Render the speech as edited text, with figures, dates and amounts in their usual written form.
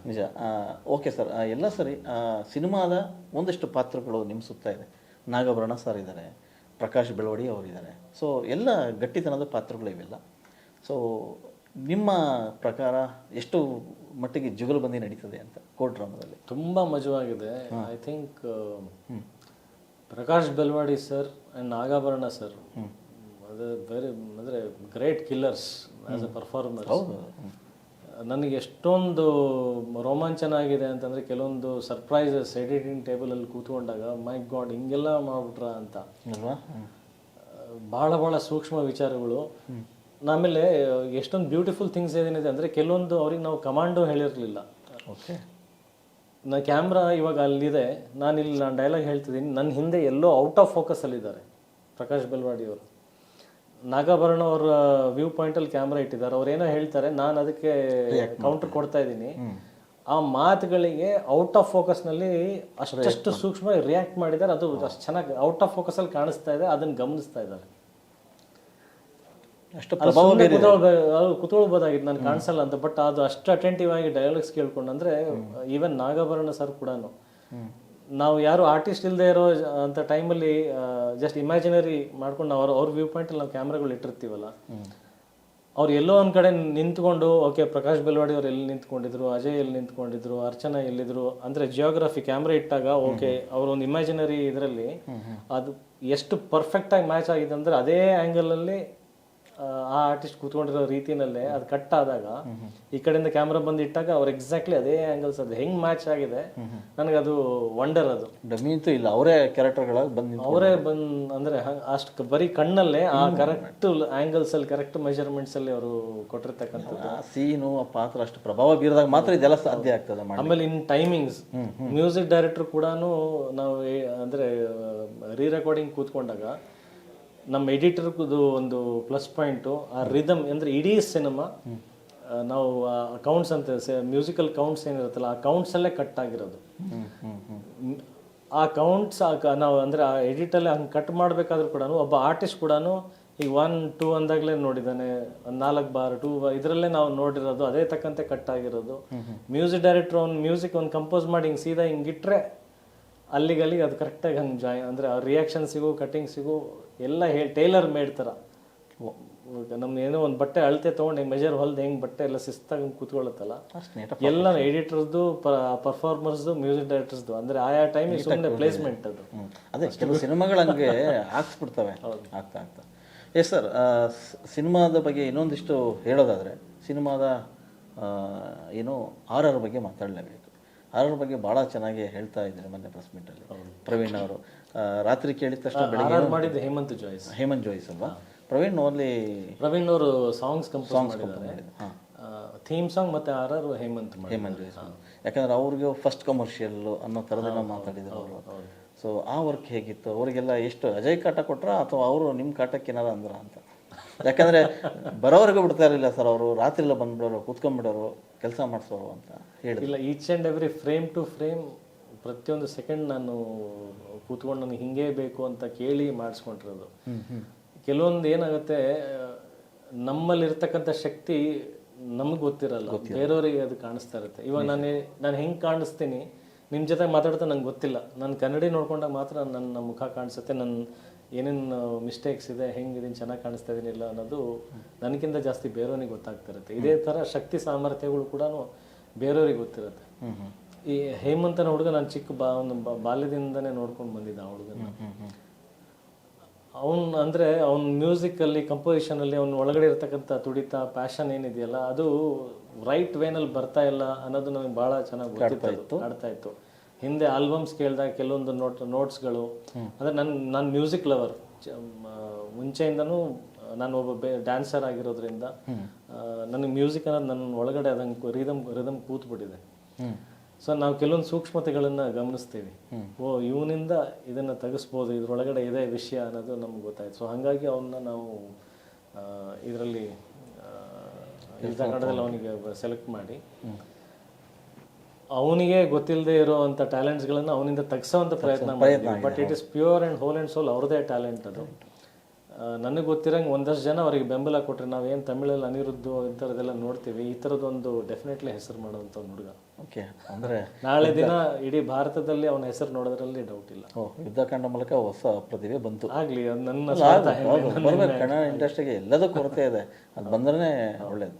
ನಿಜ. Okay sir, ಎಲ್ಲ ಸರಿ. ಸಿನಿಮಾದ ಒಂದಷ್ಟು ಪಾತ್ರಗಳು ನಿಮ್ಮ ಸುತ್ತ ಇದೆ. ನಾಗಾಭರಣ ಸರ್ ಇದ್ದಾರೆ, ಪ್ರಕಾಶ್ ಬೆಳವಡಿ ಅವರಿದ್ದಾರೆ. ಸೊ ಎಲ್ಲ ಗಟ್ಟಿತನದ ಪಾತ್ರಗಳು ಇವೆಲ್ಲ. ಸೊ ನಿಮ್ಮ ಪ್ರಕಾರ ಎಷ್ಟು ಮಟ್ಟಿಗೆ ಜುಗಲ್ಬಂದಿ ನಡೀತದೆ ಅಂತ ಕೋರ್ಟ್ ಡ್ರಾಮಾದಲ್ಲಿ? ತುಂಬ ಮಜವಾಗಿದೆ. I think Prakash Belwadi sir and Nagabharana sir ಅದು ವೆರಿ ಅಂದರೆ great killers as a performer. ನನಗೆ ಎಷ್ಟೊಂದು ರೋಮಾಂಚನ ಆಗಿದೆ ಅಂತಂದರೆ ಕೆಲವೊಂದು ಸರ್ಪ್ರೈಸಸ್ ಎಡಿಟಿಂಗ್ ಟೇಬಲಲ್ಲಿ ಕೂತ್ಕೊಂಡಾಗ ಮೈ ಗಾಡ್ ಹಿಂಗೆಲ್ಲ ಮಾಡ್ಬಿಟ್ರ ಅಂತ ಅಲ್ವಾ. ಭಾಳ ಭಾಳ ಸೂಕ್ಷ್ಮ ವಿಚಾರಗಳು. ಆಮೇಲೆ ಎಷ್ಟೊಂದು ಬ್ಯೂಟಿಫುಲ್ ಥಿಂಗ್ಸ್ ಏನೇನಿದೆ ಅಂದರೆ ಕೆಲವೊಂದು ಅವ್ರಿಗೆ ನಾವು ಕಮಾಂಡು ಹೇಳಿರಲಿಲ್ಲ. ಓಕೆ, ನಾ ಕ್ಯಾಮ್ರಾ ಇವಾಗ ಅಲ್ಲಿದೆ, ನಾನು ಡೈಲಾಗ್ ಹೇಳ್ತಿದ್ದೀನಿ, ನನ್ನ ಹಿಂದೆ ಎಲ್ಲೋ ಔಟ್ ಆಫ್ ಫೋಕಸಲ್ಲಿದ್ದಾರೆ ಪ್ರಕಾಶ್ ಬೆಲ್ವಾಡಿ ಅವರು. ನಾಗಾಭರಣ ಅವರ ವ್ಯೂ ಪಾಯಿಂಟಲ್ಲಿ ಕ್ಯಾಮ್ರಾ ಇಟ್ಟಿದ್ದಾರೆ, ಅವ್ರೇನೋ ಹೇಳ್ತಾರೆ, ನಾನು ಅದಕ್ಕೆ ಕೌಂಟರ್ ಕೊಡ್ತಾ ಇದ್ದೀನಿ. ಆ ಮಾತುಗಳಿಗೆ ಔಟ್ ಆಫ್ ಫೋಕಸ್ನಲ್ಲಿ ಅಷ್ಟು ಸೂಕ್ಷ್ಮ ರಿಯಾಕ್ಟ್ ಮಾಡಿದ್ದಾರೆ. ಅದು ಅಷ್ಟು ಚೆನ್ನಾಗಿ ಔಟ್ ಆಫ್ ಫೋಕಸಲ್ಲಿ ಕಾಣಿಸ್ತಾ ಇದೆ, ಅದನ್ನು ಗಮನಿಸ್ತಾ ಇದ್ದಾರೆ. ಅಷ್ಟು ಕುತ್ಕೊಳ್ಬೋದಾಗಿತ್ತು, ನಾನು ಕಾಣಿಸಲ್ಲ ಅಂತ. ಬಟ್ ಅದು ಅಷ್ಟು ಅಟೆಂಟಿವ್ ಆಗಿ ಡೈಲಾಗ್ಸ್ ಕೇಳ್ಕೊಂಡು, ಅಂದರೆ ಈವನ್ ನಾಗಾಭರಣ ಸರ್ ಕೂಡ ನಾವು ಯಾರು ಆರ್ಟಿಸ್ಟ್ ಇಲ್ಲದೆ ಇರೋ ಅಂತ ಟೈಮಲ್ಲಿ ಜಸ್ಟ್ ಇಮ್ಯಾಜಿನರಿ ಮಾಡ್ಕೊಂಡು ನಾವು ಅವ್ರ ವ್ಯೂ ಪಾಯಿಂಟಲ್ಲಿ ನಾವು ಕ್ಯಾಮ್ರಾಗಳು ಇಟ್ಟಿರ್ತೀವಲ್ಲ, ಅವ್ರು ಎಲ್ಲೋ ಒಂದು ಕಡೆ ನಿಂತ್ಕೊಂಡು, ಓಕೆ ಪ್ರಕಾಶ್ ಬೆಲ್ವಾಡಿ ಅವ್ರು ಎಲ್ಲಿ ನಿಂತ್ಕೊಂಡಿದ್ರು, ಅಜಯ್ ಎಲ್ಲಿ ನಿಂತ್ಕೊಂಡಿದ್ರು, ಅರ್ಚನಾ ಎಲ್ಲಿದ್ರು, ಅಂದರೆ ಜಿಯೋಗ್ರಫಿ ಕ್ಯಾಮ್ರಾ ಇಟ್ಟಾಗ ಓಕೆ ಅವರೊಂದು ಇಮ್ಯಾಜಿನರಿ ಇದರಲ್ಲಿ ಅದು ಎಷ್ಟು ಪರ್ಫೆಕ್ಟಾಗಿ ಮ್ಯಾಚ್ ಆಗಿದೆ ಅಂದರೆ ಅದೇ ಆ್ಯಂಗಲಲ್ಲಿ ಆ ಆರ್ಟಿಸ್ಟ್ ಕೂತ್ಕೊಂಡಿರೋ ರೀತಿನಲ್ಲೇ ಅದು ಕಟ್ ಆದಾಗ ಈ ಕಡೆಯಿಂದ ಕ್ಯಾಮ್ರಾ ಬಂದು ಇಟ್ಟಾಗ ಅವ್ರು ಎಕ್ಸಾಕ್ಟ್ಲಿ ಅದೇ ಆ್ಯಂಗಲ್ಸ್ ಅದು ಹೆಂಗೆ ಮ್ಯಾಚ್ ಆಗಿದೆ ನನಗೆ ಅದು ವಂಡರ್. ಅದು ಡಮಿಂತೂ ಇಲ್ಲ, ಅವರೇ ಕ್ಯಾರೆಕ್ಟರ್ಗಳಾಗಿ ಅವರೇ ಅಂದರೆ ಅಷ್ಟು ಬರೀ ಕಣ್ಣಲ್ಲೇ ಆ ಕರೆಕ್ಟ್ ಆ್ಯಂಗಲ್ಸಲ್ಲಿ ಕರೆಕ್ಟ್ ಮೆಜರ್ಮೆಂಟ್ಸಲ್ಲಿ ಅವರು ಕೊಟ್ಟಿರ್ತಕ್ಕಂಥದ್ದು ಸೀನು, ಆ ಪಾತ್ರ ಅಷ್ಟು ಪ್ರಭಾವ ಬೀರಿದಾಗ ಮಾತ್ರ ಇದೆಲ್ಲ ಸಾಧ್ಯ ಆಗ್ತದೆ. ಆಮೇಲೆ ಇನ್ ಟೈಮಿಂಗ್ಸ್, ಮ್ಯೂಸಿಕ್ ಡೈರೆಕ್ಟರ್ ಕೂಡ ನಾವು ಅಂದರೆ ರೀ ರೆಕಾರ್ಡಿಂಗ್ ಕೂತ್ಕೊಂಡಾಗ ನಮ್ಮ ಎಡಿಟರ್ದು ಒಂದು ಪ್ಲಸ್ ಪಾಯಿಂಟು ಆ ರಿದಮ್. ಅಂದರೆ ಇಡೀ ಸಿನಿಮಾ ನಾವು ಕೌಂಟ್ಸ್ ಅಂತ ಮ್ಯೂಸಿಕಲ್ ಕೌಂಟ್ಸ್ ಏನಿರುತ್ತಲ್ಲ ಆ ಕೌಂಟ್ಸಲ್ಲೇ ಕಟ್ ಆಗಿರೋದು. ಆ ಕೌಂಟ್ಸ್ ನಾವು ಅಂದರೆ ಆ ಎಡಿಟಲ್ಲಿ ಹಂಗೆ ಕಟ್ ಮಾಡಬೇಕಾದ್ರೂ ಕೂಡ ಒಬ್ಬ ಆರ್ಟಿಸ್ಟ್ ಕೂಡ ಈಗ 1, 2 ಅಂದಾಗಲೇ ನೋಡಿದ್ದಾನೆ, 4 ಬಾರ್ 2 ಬಾರ್ ಇದರಲ್ಲೇ ನಾವು ನೋಡಿರೋದು, ಅದೇ ತಕ್ಕಂತೆ ಕಟ್ ಆಗಿರೋದು. ಮ್ಯೂಸಿಕ್ ಡೈರೆಕ್ಟ್ರ್ ಅವ್ನು ಮ್ಯೂಸಿಕ್ ಒಂದು ಕಂಪೋಸ್ ಮಾಡಿ ಹಿಂಗೆ ಸೀದಾ ಹಿಂಗೆ ಇಟ್ಟರೆ ಅಲ್ಲಿಗೆ ಅದು ಕರೆಕ್ಟಾಗಿ ಹಂಗೆ ಅಂದರೆ ಆ ರಿಯಾಕ್ಷನ್ಸಿಗೂ ಕಟ್ಟಿಂಗ್ಸಿಗೂ ಎಲ್ಲ ಟೈಲರ್ ಮೇಡ್ ಥರ. ನಮ್ದು ಏನೋ ಒಂದು ಬಟ್ಟೆ ಅಳತೆ ತೊಗೊಂಡು ಮೆಜರ್ ಹೊಲ್ದು ಹೆಂಗೆ ಬಟ್ಟೆ ಎಲ್ಲ ಶಿಸ್ತಾಗಿ ಕೂತ್ಕೊಳ್ಳುತ್ತಲ್ಲ, ಎಲ್ಲ ಎಡಿಟರ್ದು, ಪರ್ಫಾರ್ಮರ್ಸ್ದು, ಮ್ಯೂಸಿಕ್ ಡೈರೆಕ್ಟರ್ಸ್ದು, ಅಂದರೆ ಆಯಾ ಟೈಮಿಗೆ ಸುಮ್ಮನೆ ಪ್ಲೇಸ್ಮೆಂಟ್ ಅದು. ಅದೇ ಕೆಲವು ಸಿನಿಮಾಗಳು ಹಂಗೆ ಹಾಕ್ಸ್ಬಿಡ್ತವೆ ಆಗ್ತಾ ಆಗ್ತಾ. ಎಸ್ ಸರ್, ಸಿನಿಮಾದ ಬಗ್ಗೆ ಇನ್ನೊಂದಿಷ್ಟು ಹೇಳೋದಾದರೆ, ಸಿನಿಮಾದ ಏನು ಆರ್ ಬಗ್ಗೆ ಮಾತಾಡಲೇಬೇಕು. ಆರ್ ಬಗ್ಗೆ ಭಾಳ ಚೆನ್ನಾಗಿ ಹೇಳ್ತಾ ಇದ್ದಾರೆ ಮೊನ್ನೆ ಪ್ರೆಸ್ ಮೀಟಲ್ಲಿ ಪ್ರವೀಣ್ ಅವರು. ರಾತ್ರಿ ಕೇಳಿದ ತಕ್ಷಣ ಬೆಳಿಗ್ಗೆ ಮಾಡಿದ್ದು ಹೇಮಂತ್ ಜೋಯ್ಸ್ ಅಲ್ವಾ? ಪ್ರವೀಣ್ ಅವರು ಸಾಂಗ್ಸ್ ಮಾಡಿದ್ದಾರೆ, ಥೀಮ್ ಸಾಂಗ್ ಮತ್ತು RR ಹೇಮಂತ್ ಜೋಯ್ಸ್. ಯಾಕಂದ್ರೆ ಅವ್ರಿಗೆ ಫಸ್ಟ್ ಕಮರ್ಷಿಯಲ್ ಅನ್ನೋ ಥರದನ್ನ ಮಾತಾಡಿದ್ರು ಅವರು. ಸೊ ಆ ವರ್ಕ್ ಹೇಗಿತ್ತು? ಅವರಿಗೆಲ್ಲ ಎಷ್ಟು ಅಜಯ್ ಕಾಟ ಕೊಟ್ರ ಅಥವಾ ಅವರು ನಿಮ್ಮ ಕಾಟಕ್ಕೆ ಏನಾರ ಅಂದ್ರ ಅಂತ? ಯಾಕಂದರೆ ಬರೋವರೆಗೂ ಬಿಡ್ತಾ ಇರಲಿಲ್ಲ ಸರ್, ಅವರು ರಾತ್ರಿ ಎಲ್ಲ ಬಂದ್ಬಿಡೋರು, ಕೂತ್ಕೊಂಡ್ಬಿಡೋರು, ಕೆಲಸ ಮಾಡಿಸೋರು ಅಂತ ಹೇಳಿಲ್ಲ. Each and every frame to frame ಪ್ರತಿಯೊಂದು ಸೆಕೆಂಡ್ ನಾನು ಕೂತ್ಕೊಂಡು ನನಗೆ ಹಿಂಗೇ ಬೇಕು ಅಂತ ಕೇಳಿ ಮಾಡಿಸ್ಕೊಂಡಿರೋದು. ಕೆಲವೊಂದು ಏನಾಗುತ್ತೆ, ನಮ್ಮಲ್ಲಿರ್ತಕ್ಕಂಥ ಶಕ್ತಿ ನಮಗೆ ಗೊತ್ತಿರಲ್ಲ, ಬೇರೆಯವರಿಗೆ ಅದು ಕಾಣಿಸ್ತಾ ಇರುತ್ತೆ. ಇವಾಗ ನಾನು ಹೆಂಗೆ ಕಾಣಿಸ್ತೀನಿ ನಿಮ್ಮ ಜೊತೆ ಮಾತಾಡ್ತಾ ನಂಗೆ ಗೊತ್ತಿಲ್ಲ, ನಾನು ಕನ್ನಡಿ ನೋಡ್ಕೊಂಡಾಗ ಮಾತ್ರ ನನ್ನ ಮುಖ ಕಾಣಿಸುತ್ತೆ, ನನ್ನ ಏನೇನು ಮಿಸ್ಟೇಕ್ಸ್ ಇದೆ, ಹೆಂಗಿದ್ದೀನಿ, ಚೆನ್ನಾಗಿ ಕಾಣಿಸ್ತಾ ಇದೀನಿಲ್ಲ ಅನ್ನೋದು ನನಗಿಂತ ಜಾಸ್ತಿ ಬೇರೆಯವ್ರಿಗೆ ಗೊತ್ತಾಗ್ತಾ ಇರುತ್ತೆ. ಇದೇ ಥರ ಶಕ್ತಿ ಸಾಮರ್ಥ್ಯಗಳು ಕೂಡ ಬೇರೆಯವ್ರಿಗೆ ಗೊತ್ತಿರುತ್ತೆ. ಈ ಹೇಮಂತನ ಹುಡುಗ ನಾನು ಒಂದು ಬಾಲ್ಯದಿಂದನೇ ನೋಡ್ಕೊಂಡು ಬಂದಿದ್ದ ಆ ಹುಡುಗನ. ಅಂದರೆ ಅವ್ನ ಮ್ಯೂಸಿಕಲ್ಲಿ, ಕಂಪೋಸಿಷನಲ್ಲಿ ಅವ್ನ ಒಳಗಡೆ ಇರ್ತಕ್ಕಂಥ ತುಡಿತ, ಪ್ಯಾಷನ್ ಏನಿದೆಯಲ್ಲ, ಅದು ರೈಟ್ ವೇನಲ್ಲಿ ಬರ್ತಾ ಇಲ್ಲ ಅನ್ನೋದು ನನಗೆ ಭಾಳ ಚೆನ್ನಾಗಿ ಗೊತ್ತಿತ್ತು, ಆಡ್ತಾ ಇತ್ತು. ಹಿಂದೆ ಆಲ್ಬಮ್ಸ್ ಕೇಳಿದಾಗ ಕೆಲವೊಂದು ನೋಟ್ಸ್ಗಳು, ಅಂದರೆ ನಾನು ಮ್ಯೂಸಿಕ್ ಲವರ್ ಮುಂಚೆಯಿಂದನೂ. ನಾನು ಒಬ್ಬ ಡ್ಯಾನ್ಸರ್ ಆಗಿರೋದ್ರಿಂದ ನನಗೆ ಮ್ಯೂಸಿಕ್ ಅನ್ನೋದು ನನ್ನ ಒಳಗಡೆ ಅದಂಗೆ ರಿದಮ್ ಕೂತ್ಬಿಟ್ಟಿದೆ. ಸೊ ನಾವು ಕೆಲವೊಂದು ಸೂಕ್ಷ್ಮತೆಗಳನ್ನು ಗಮನಿಸ್ತೀವಿ, ಇವನಿಂದ ಇದನ್ನು ತೆಗೆಸ್ಬೋದು, ಇದ್ರೊಳಗಡೆ ಇದೆ ವಿಷಯ ಅನ್ನೋದು ನಮ್ಗೆ ಗೊತ್ತಾಯ್ತು. ಸೊ ಹಾಗಾಗಿ ಅವನ್ನ ನಾವು ಇದರಲ್ಲಿ ಕನ್ನಡದಲ್ಲಿ ಅವನಿಗೆ ಸೆಲೆಕ್ಟ್ ಮಾಡಿ ಅವನಿಗೆ ಗೊತ್ತಿಲ್ಲದೆ ಇರೋವಂಥ ಟ್ಯಾಲೆಂಟ್ಸ್ಗಳನ್ನು ಅವನಿಂದ ತೆಗೆಸೋವಂಥ ಪ್ರಯತ್ನ ಮಾಡಿದ್ವಿ. But it is pure and whole and sole ಅವ್ರದೇ ಟ್ಯಾಲೆಂಟ್ ಅದು. ನನಗೆ ಗೊತ್ತಿರಂಗೆ ಒಂದಷ್ಟು ಜನ ಅವರಿಗೆ ಬೆಂಬಲ ಕೊಟ್ಟರೆ ನಾವೇನು ತಮಿಳಲ್ಲಿ ಅನಿರುದ್ಧು ಈ ಥರದ್ದೆಲ್ಲ ನೋಡ್ತೀವಿ, ಈ ಥರದ್ದೊಂದು ಡೆಫಿನೆಟ್ಲಿ ಹೆಸರು ಮಾಡೋಂಥ ಒಂದು ಹುಡುಗ. ಓಕೆ, ಅಂದರೆ ನಾಳೆ ದಿನ ಇಡೀ ಭಾರತದಲ್ಲಿ ಅವನ ಹೆಸರು ನೋಡೋದ್ರಲ್ಲಿ ಡೌಟ್ ಇಲ್ಲ. ಯುದ್ಧಕಾಂಡ ಮೂಲಕ ಹೊಸ ಪ್ರತಿಭೆ ಬಂತು. ಆಗಲಿ, ಅದು ನನ್ನ ಬರ್ಬೇಕು ಕನ್ನಡ ಇಂಡಸ್ಟ್ರಿಗೆ ಎಲ್ಲದೂ ಕೊರತೆ ಇದೆ, ಅದು ಬಂದ್ರೆ ಒಳ್ಳೇದು.